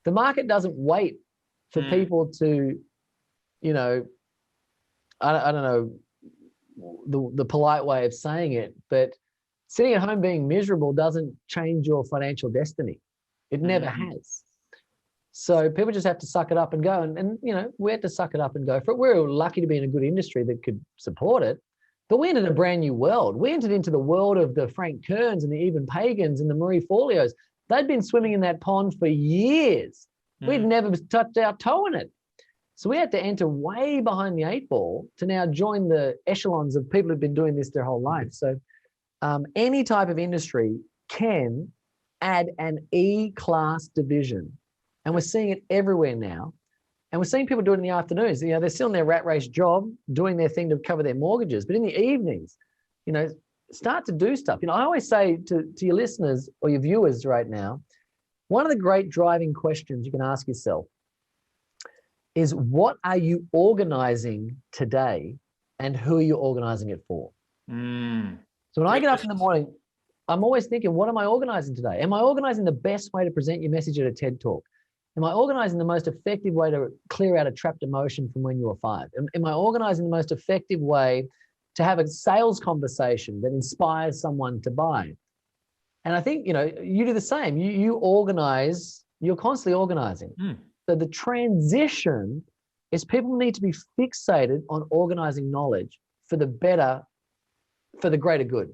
The market doesn't wait for people to, you know, I don't know the polite way of saying it, but sitting at home being miserable doesn't change your financial destiny. It never has. So people just have to suck it up and go. And you know, we had to suck it up and go for it. We're lucky to be in a good industry that could support it. But we entered a brand new world. We entered into the world of the Frank Kerns and the Eben Pagans and the Marie Forleos. They'd been swimming in that pond for years. We'd never touched our toe in it. So we had to enter way behind the 8 ball to now join the echelons of people who've been doing this their whole life. So any type of industry can add an E-class division. And we're seeing it everywhere now. And we're seeing people do it in the afternoons. You know, they're still in their rat race job, doing their thing to cover their mortgages. But in the evenings, you know, start to do stuff. You know, I always say to your listeners or your viewers right now, one of the great driving questions you can ask yourself is, what are you organizing today and who are you organizing it for? So when I get up in the morning, I'm always thinking, what am I organizing today? Am I organizing the best way to present your message at a TED Talk? Am I organizing the most effective way to clear out a trapped emotion from when you were 5? Am I organizing the most effective way to have a sales conversation that inspires someone to buy? And I think, you know, you do the same. You organize, you're constantly organizing. So the transition is people need to be fixated on organizing knowledge for the better, for the greater good,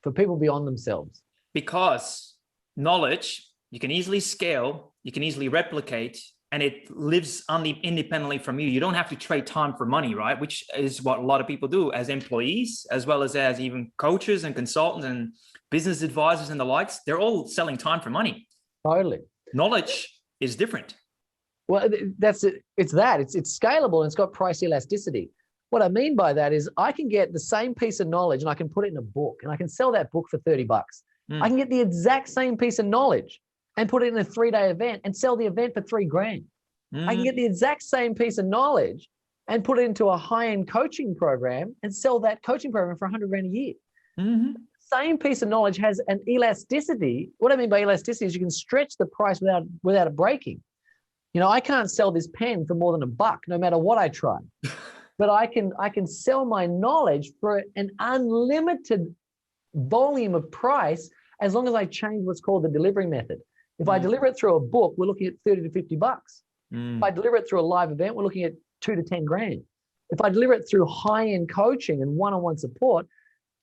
for people beyond themselves. Because knowledge, you can easily scale, you can easily replicate, and it lives independently from you. You don't have to trade time for money, right? Which is what a lot of people do as employees, as well as even coaches and consultants and business advisors and the likes. They're all selling time for money. Totally. Knowledge is different. Well, that's it. It's scalable and it's got price elasticity. What I mean by that is I can get the same piece of knowledge and I can put it in a book and I can sell that book for $30. I can get the exact same piece of knowledge and put it in a 3-day event and sell the event for $3,000. I can get the exact same piece of knowledge and put it into a high-end coaching program and sell that coaching program for $100,000 a year. Same piece of knowledge has an elasticity. What I mean by elasticity is you can stretch the price without it breaking. You know, I can't sell this pen for more than $1, no matter what I try. But I can sell my knowledge for an unlimited volume of price as long as I change what's called the delivery method. If I deliver it through a book, we're looking at $30 to $50. If I deliver it through a live event, we're looking at $2 to $10,000. If I deliver it through high-end coaching and one-on-one support,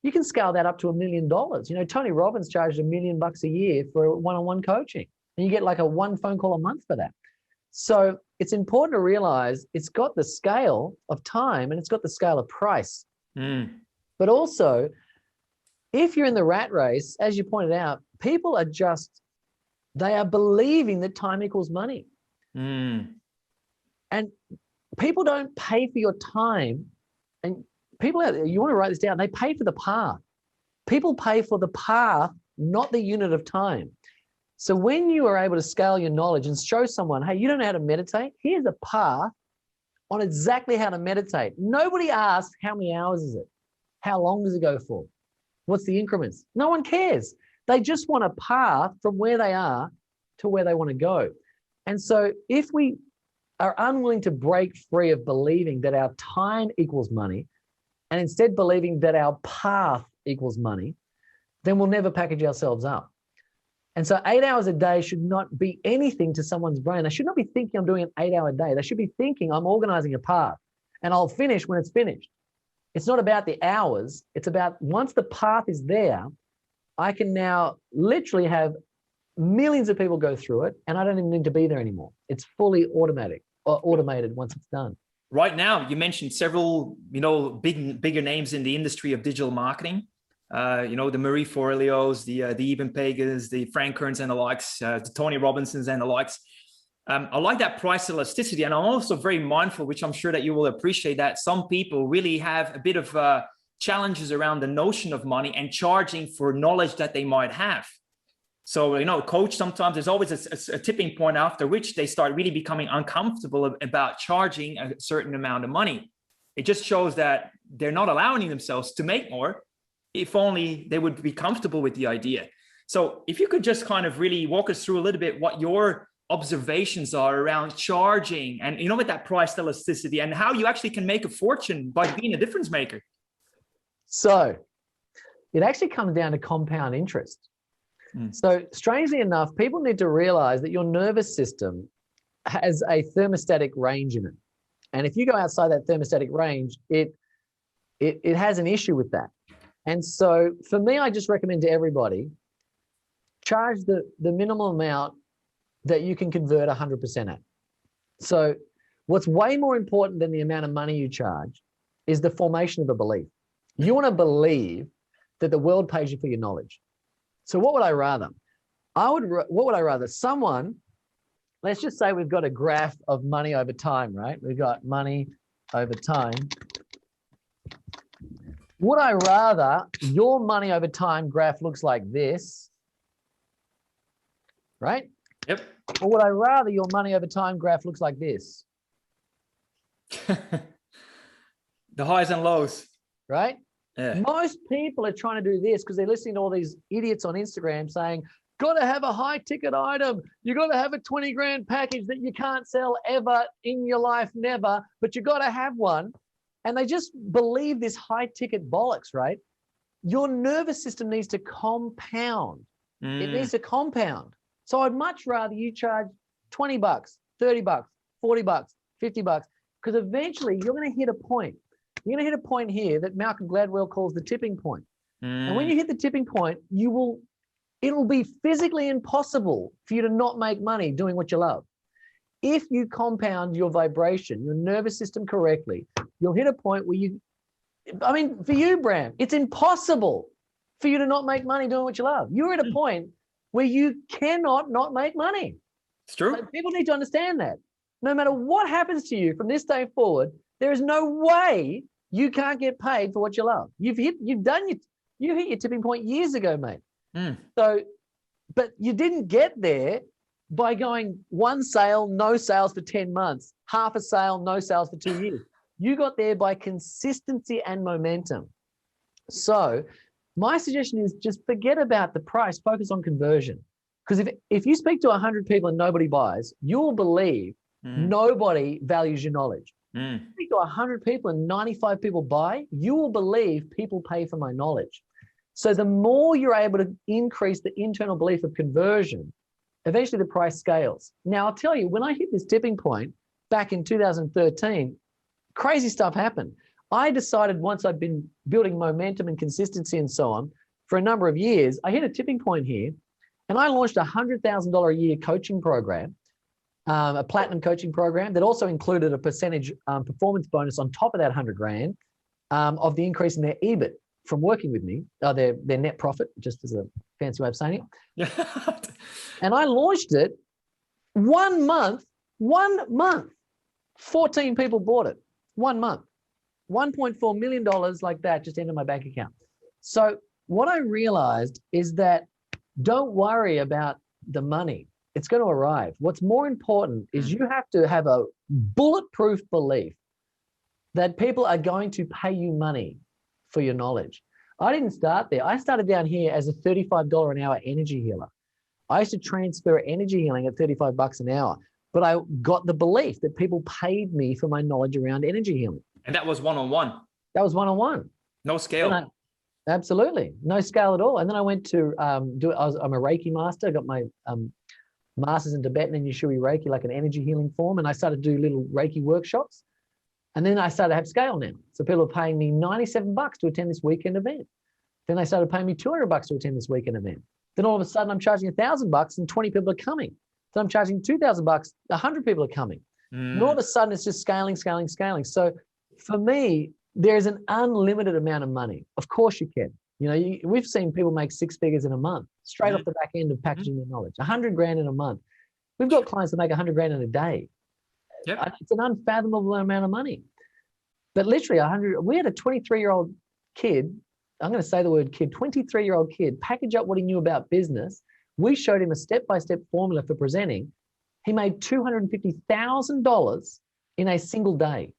you can scale that up to $1 million. You know, Tony Robbins charged $1 million a year for one-on-one coaching, and you get like one phone call a month for that. So it's important to realize it's got the scale of time and it's got the scale of price. But also, if you're in the rat race, as you pointed out, people are they are believing that time equals money. And people don't pay for your time. And people out there, you want to write this down, they pay for the path. People pay for the path, not the unit of time. So when you are able to scale your knowledge and show someone, hey, you don't know how to meditate, here's a path on exactly how to meditate. Nobody asks, how many hours is it? How long does it go for? What's the increments? No one cares. They just want a path from where they are to where they want to go. And so if we are unwilling to break free of believing that our time equals money and instead believing that our path equals money, then we'll never package ourselves up. And so 8 hours a day should not be anything to someone's brain. They should not be thinking I'm doing an 8-hour day. They should be thinking I'm organizing a path and I'll finish when it's finished. It's not about the hours. It's about once the path is there, I can now literally have millions of people go through it and I don't even need to be there anymore. It's fully automated once it's done. Right now, you mentioned several, bigger names in the industry of digital marketing. The Marie Forleos, the Eben Pagans, the Frank Kerns and the likes, the Tony Robbinsons and the likes. I like that price elasticity. And I'm also very mindful, which I'm sure that you will appreciate, that some people really have a bit of challenges around the notion of money and charging for knowledge that they might have. So, coach, sometimes there's always a tipping point after which they start really becoming uncomfortable about charging a certain amount of money. It just shows that they're not allowing themselves to make more, if only they would be comfortable with the idea. So if you could just kind of really walk us through a little bit what your observations are around charging and, you know, with that price elasticity and how you actually can make a fortune by being a difference maker? So it actually comes down to compound interest. So strangely enough, people need to realize that your nervous system has a thermostatic range in it. And if you go outside that thermostatic range, it has an issue with that. And so for me, I just recommend to everybody, charge the minimal amount that you can convert 100% at. So what's way more important than the amount of money you charge is the formation of a belief. You want to believe that the world pays you for your knowledge. So what would I rather? What would I rather? Someone, let's just say we've got a graph of money over time, right? We've got money over time. Would I rather your money over time graph looks like this, right? Yep. Or would I rather your money over time graph looks like this? The highs and lows. Right? Yeah. Most people are trying to do this because they're listening to all these idiots on Instagram saying, got to have a high ticket item. You got to have a 20 grand package that you can't sell ever in your life, never, but you got to have one. And they just believe this high ticket bollocks, right? Your nervous system needs to compound. It needs to compound. So I'd much rather you charge 20 bucks, 30 bucks, 40 bucks, 50 bucks, because eventually you're going to hit a point. You're going to hit a point here that Malcolm Gladwell calls the tipping point. And when you hit the tipping point, it'll be physically impossible for you to not make money doing what you love. If you compound your vibration, your nervous system correctly, you'll hit a point where for you, Bram, it's impossible for you to not make money doing what you love. You're at a point where you cannot not make money. It's true. So people need to understand that. No matter what happens to you from this day forward, there is no way you can't get paid for what you love. You hit your tipping point years ago, mate. So, but you didn't get there by going one sale, no sales for 10 months, half a sale, no sales for 2 years. You got there by consistency and momentum. So my suggestion is just forget about the price, focus on conversion. Because if you speak to 100 people and nobody buys, you'll believe nobody values your knowledge. If you speak to 100 people and 95 people buy, you will believe people pay for my knowledge. So the more you're able to increase the internal belief of conversion, eventually the price scales. Now, I'll tell you, when I hit this tipping point back in 2013, crazy stuff happened. I decided once I'd been building momentum and consistency and so on for a number of years, I hit a tipping point here and I launched a $100,000 a year coaching program, a platinum coaching program that also included a percentage performance bonus on top of that 100 grand of the increase in their EBIT from working with me, their net profit, just as a fancy way of saying it. And I launched it 1 month, 14 people bought it, 1 month, $1.4 million like that just entered my bank account. So what I realized is that don't worry about the money. It's going to arrive. What's more important is you have to have a bulletproof belief that people are going to pay you money for your knowledge. I didn't start there. I started down here as a $35 an hour energy healer. I used to transfer energy healing at 35 bucks an hour, but I got the belief that people paid me for my knowledge around energy healing. And that was one-on-one. That was one-on-one. No scale. Absolutely. No scale at all. And then I went to I'm a Reiki master. I got my masters in Tibetan and Yushui Reiki, like an energy healing form. And I started to do little Reiki workshops. And then I started to have scale now. So people are paying me 97 bucks to attend this weekend event. Then they started paying me 200 bucks to attend this weekend event. Then all of a sudden I'm charging 1,000 bucks and 20 people are coming. Then I'm charging 2,000 bucks, 100 people are coming. And all of a sudden it's just scaling. So for me, there's an unlimited amount of money. Of course you can. You know, we've seen people make 6 figures in a month, straight off the back end of packaging their knowledge, 100 grand in a month. We've got clients that make 100 grand in a day. Yep. It's an unfathomable amount of money. But literally we had a 23-year-old kid, I'm going to say the word kid, 23-year-old kid, package up what he knew about business. We showed him a step-by-step formula for presenting. He made $250,000 in a single day.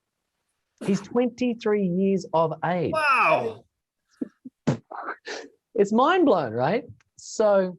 He's 23 years of age. Wow. It's mind blown, right? So